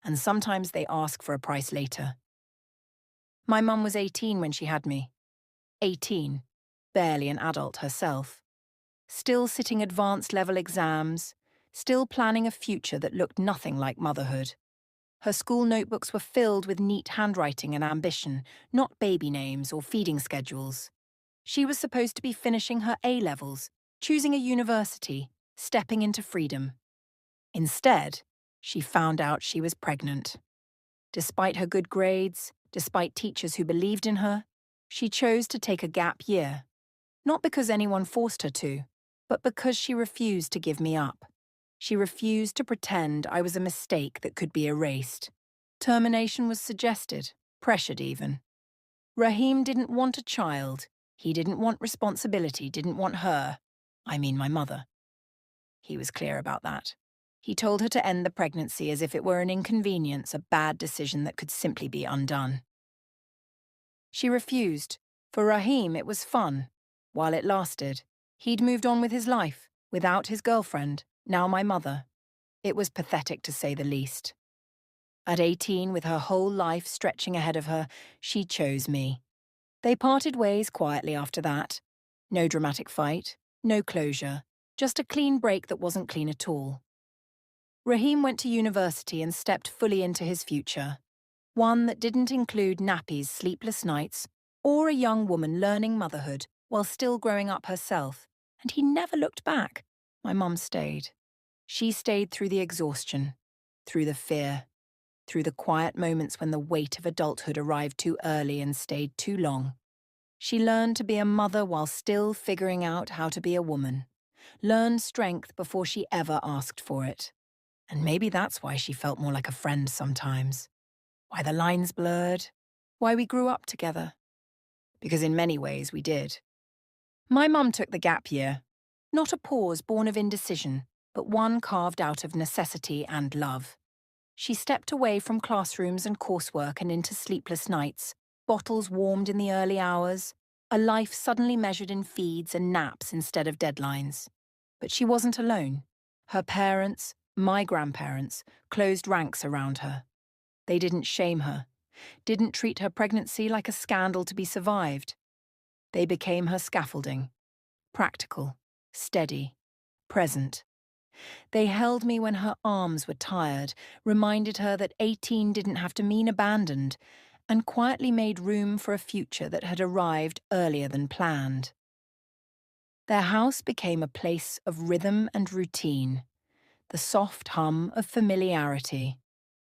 and sometimes they ask for a price later. My mum was 18 when she had me. 18, barely an adult herself. Still sitting advanced level exams, still planning a future that looked nothing like motherhood. Her school notebooks were filled with neat handwriting and ambition, not baby names or feeding schedules. She was supposed to be finishing her A-levels, choosing a university, stepping into freedom. Instead, she found out she was pregnant. Despite her good grades, despite teachers who believed in her, she chose to take a gap year. Not because anyone forced her to, but because she refused to give me up. She refused to pretend I was a mistake that could be erased. Termination was suggested, pressured even. Raheem didn't want a child. He didn't want responsibility, didn't want her. I mean my mother. He was clear about that. He told her to end the pregnancy as if it were an inconvenience, a bad decision that could simply be undone. She refused. For Raheem, it was fun. While it lasted, he'd moved on with his life, without his girlfriend, now my mother. It was pathetic to say the least. At 18, with her whole life stretching ahead of her, she chose me. They parted ways quietly after that. No dramatic fight, no closure, just a clean break that wasn't clean at all. Raheem went to university and stepped fully into his future. One that didn't include nappies, sleepless nights, or a young woman learning motherhood while still growing up herself. And he never looked back. My mum stayed. She stayed through the exhaustion, through the fear, through the quiet moments when the weight of adulthood arrived too early and stayed too long. She learned to be a mother while still figuring out how to be a woman. Learned strength before she ever asked for it. And maybe that's why she felt more like a friend sometimes. Why the lines blurred. Why we grew up together. Because in many ways we did. My mum took the gap year. Not a pause born of indecision, but one carved out of necessity and love. She stepped away from classrooms and coursework and into sleepless nights, bottles warmed in the early hours, a life suddenly measured in feeds and naps instead of deadlines. But she wasn't alone. Her parents, my grandparents, closed ranks around her. They didn't shame her, didn't treat her pregnancy like a scandal to be survived. They became her scaffolding. Practical, steady, present. They held me when her arms were tired, reminded her that 18 didn't have to mean abandoned, and quietly made room for a future that had arrived earlier than planned. Their house became a place of rhythm and routine, the soft hum of familiarity.